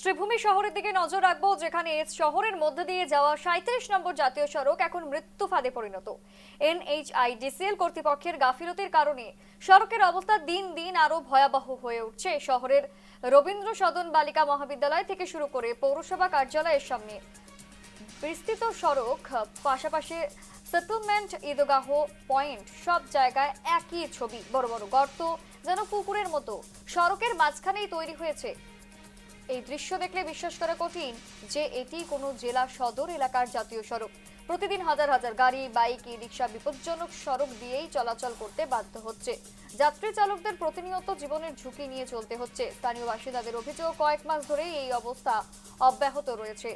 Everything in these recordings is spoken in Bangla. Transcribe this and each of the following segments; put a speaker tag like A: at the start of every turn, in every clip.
A: শ্রীভূমি শহরের দিকে নজর রাখবো, যেখানে শহরের মধ্যে দিয়ে যাওয়া 37 নম্বর জাতীয় সড়ক এখন মৃত্যু ফাঁদে পরিণত। এনএইচআইডিসিএল কর্তৃপক্ষের গাফিলতির কারণে সড়কের অবস্থা দিন দিন আরো ভয়াবহ হয়ে উঠছে। শহরের রবীন্দ্র সদন বালিকা মহাবিদ্যালয় থেকে শুরু করে পৌরসভা কার্যালয়ের সামনে বিস্তৃত সড়ক, পাশাপাশি সেটেলমেন্ট, ঈদগাহ পয়েন্ট, সব জায়গায় একই ছবি। বড় বড় গর্ত যেন পুকুরের মতো সড়কের মাঝখানেই তৈরি হয়েছে। এই দৃশ্য দেখলে বিশ্বাস করা কঠিন যে এটি কোনো জেলা সদর এলাকার জাতীয় সড়ক। প্রতিদিন হাজার হাজার গাড়ি, বাইক, রিক্সা বিপজ্জনক সড়ক দিয়েই চলাচল করতে বাধ্য হচ্ছে। যাত্রী চালকদের প্রতিনিয়ত জীবনের ঝুঁকি নিয়ে চলতে হচ্ছে। স্থানীয় বাসিন্দাদের অভিযোগ, কয়েক মাস ধরেই এই অবস্থা অব্যাহত রয়েছে।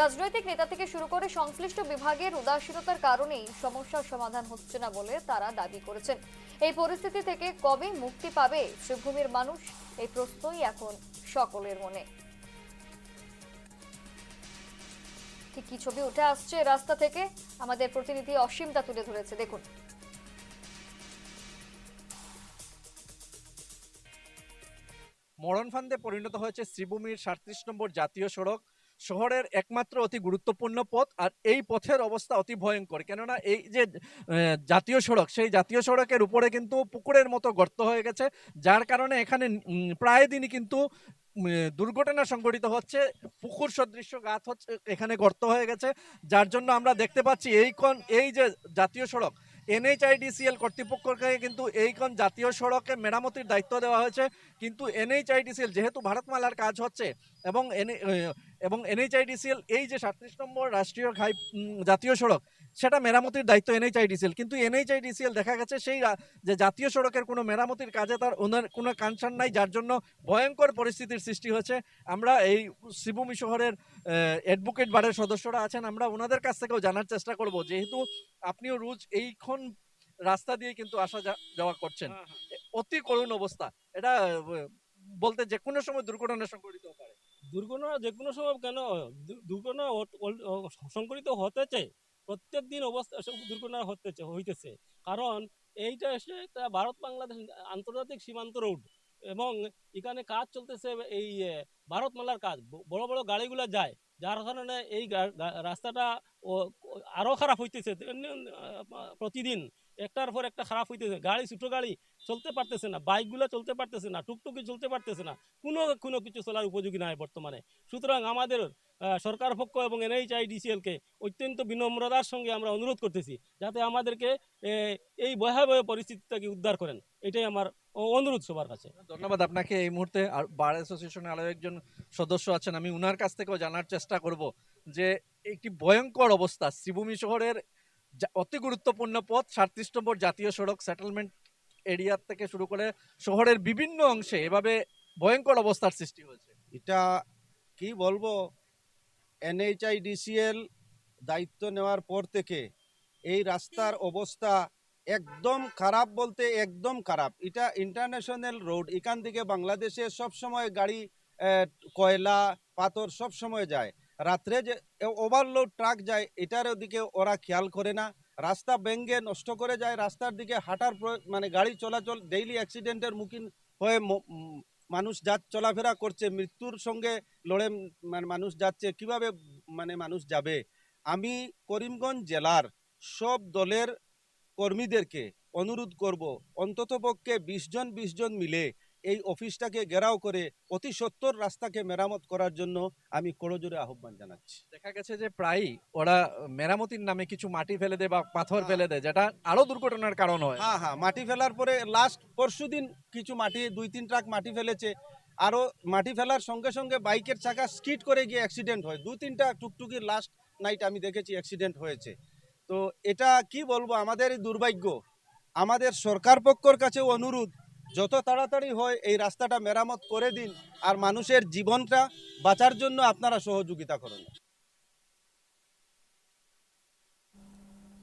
A: রাজনৈতিক নেতা থেকে শুরু করে সংশ্লিষ্ট বিভাগের উদাসীনতার কারণেই সমস্যার সমাধান হচ্ছে না বলে তারা দাবি করেছেন। এই পরিস্থিতি থেকে কবে মুক্তি পাবে শ্রীভূমির মানুষ, এই প্রশ্নই এখন সকলের মনে। ঠিক কি ছবি উঠে আসছে রাস্তা থেকে, আমাদের প্রতিনিধি অসীম তা তুলে ধরেছে, দেখুন।
B: মরণফান্দে পরিণত হয়েছে শ্রীভূমির 37 নম্বর জাতীয় সড়ক, শহরের একমাত্র অতি গুরুত্বপূর্ণ পথ। আর এই পথের অবস্থা অতি ভয়ঙ্কর, কেননা এই যে জাতীয় সড়ক, সেই জাতীয় সড়কের উপরে কিন্তু পুকুরের মতো গর্ত হয়ে গেছে, যার কারণে এখানে প্রায় দিনই কিন্তু দুর্ঘটনা সংঘটিত হচ্ছে। পুকুর সদৃশ্য গাত হচ্ছে, এখানে গর্ত হয়ে গেছে, যার জন্য আমরা দেখতে পাচ্ছি এই যে জাতীয় সড়ক, এনএইচআইডিসিএল কর্তৃপক্ষকে কিন্তু এইখন জাতীয় সড়কে মেরামতির দায়িত্ব দেওয়া হয়েছে। কিন্তু এনএইচআইডিসিএল যেহেতু ভারতমালার কাজ হচ্ছে এবং এনএইচআইডিসিএল এই যে 37 নম্বর রাষ্ট্রীয় জাতীয় সড়ক, সেটা মেরামতির দায়িত্ব এনএইচআইডিসিএল। কিন্তু এনএইচআইডিসিএল দেখা গেছে সেই যে জাতীয় সড়কের কোনো মেরামতির কাজে ওনার কোনো কানসার নাই, যার জন্য ভয়ঙ্কর পরিস্থিতির সৃষ্টি হয়েছে। আমরা এই শ্রীভূমি শহরের অ্যাডভোকেট বারের সদস্যরা আছেন, আমরা ওনাদের কাছ থেকেও জানার চেষ্টা করব, যেহেতু আপনিও রোজ এইখন রাস্তা দিয়ে কিন্তু আসা যাওয়া করছেন। অতি করুণ অবস্থা এটা, বলতে যে কোনো সময় দুর্ঘটনা সংঘটিত হতে পারে।
C: দুর্ঘটনা যে কোনো সময় কেন দুর্ঘটনা সংঘটিত হতেছে, প্রত্যেক দিন অবস্থা সব দুর্ঘটনা হইতেছে। কারণ এইটা এসে একটা ভারত বাংলাদেশ আন্তর্জাতিক সীমান্ত রোড, এবং এখানে কাজ চলতেছে, এই ভারতমালার কাজ, বড় বড় গাড়িগুলো যায়, যার কারণে এই রাস্তাটা আরো খারাপ হইতেছে। প্রতিদিন একটার পর একটা খারাপ হইতেছে। গাড়ি, ছোট গাড়ি চলতে পারতেছে না, বাইকগুলো চলতে পারতেছে না, টুকটুকি চলতে পারতেছে না, কোনো কিছু চলার উপযোগী নয় বর্তমানে। সুতরাং আমাদের সরকার পক্ষ এবং এনএইচআইডিসিএলকে অত্যন্ত বিনম্রতার সঙ্গে আমরা অনুরোধ করতেছি, যাতে আমাদেরকে এই ভয়াবহ পরিস্থিতি থেকে উদ্ধার করেন। এটাই আমার অনুরোধ সবার কাছে।
B: ধন্যবাদ আপনাকে। এই মুহূর্তে বার অ্যাসোসিয়েশনের আরো একজন সদস্য আছেন, আমি উনার কাছ থেকেও জানার চেষ্টা করব যে একটি ভয়ঙ্কর অবস্থা শ্রীভূমি শহরের অতি গুরুত্বপূর্ণ পথ 37 নম্বর জাতীয় সড়ক, সেটেলমেন্ট এরিয়া থেকে শুরু করে শহরের বিভিন্ন অংশে এভাবে ভয়ঙ্কর অবস্থার সৃষ্টি হয়েছে।
D: এটা কি বলবো, এনএইচআইডিসিএল দায়িত্ব নেওয়ার পর থেকে এই রাস্তার অবস্থা একদম খারাপ, বলতে একদম খারাপ। এটা ইন্টারন্যাশনাল রোড, এখান থেকে বাংলাদেশে সব সময় গাড়ি, কয়লা, পাথর সব সময় যায়। রাত্রে যে ওভারলোড ট্রাক যায়, এটার দিকে ওরা খেয়াল করে না। রাস্তা ভেঙে নষ্ট করে যায়। রাস্তার দিকে হাঁটার মানে গাড়ি চলাচল, ডেইলি অ্যাক্সিডেন্টের মুখীন হয়ে মানুষ চলাফেরা করছে, মৃত্যুর সঙ্গে লড়ে মানুষ যাচ্ছে। কিভাবে মানুষ যাবে? আমি করিমগঞ্জ জেলার সব দলের কর্মীদেরকে অনুরোধ করব, অন্ততপক্ষে 20 জন মিলে এই অফিসটাকে ঘেরাও করে অতি সত্বর রাস্তাকে মেরামত করার জন্য আমি করজোরে আহ্বান জানাচ্ছি।
B: দেখা গেছে যে প্রায়ই ওরা মেরামতির নামে কিছু মাটি ফেলে দেয় বা পাথর ফেলে দেয়, যেটা আরো দুর্ঘটনার কারণ হয়।
D: হ্যাঁ, মাটি ফেলার পরে লাস্ট পরশুদিন কিছু মাটি, 2-3 ট্রাক মাটি ফেলেছে। আরো মাটি ফেলার সঙ্গে সঙ্গে বাইকের চাকা স্কিড করে গিয়ে অ্যাক্সিডেন্ট হয়। 2-3টা টুকটুকির লাস্ট নাইট আমি দেখেছি অ্যাক্সিডেন্ট হয়েছে। তো এটা কি বলবো, আমাদের দুর্ভাগ্য। আমাদের সরকার পক্ষের কাছে অনুরোধ, যত তাড়াতাড়ি হয় এই রাস্তাটা মেরামত করে দিন, আর মানুষের জীবনটা বাঁচার জন্য আপনারা সহযোগিতা করুন।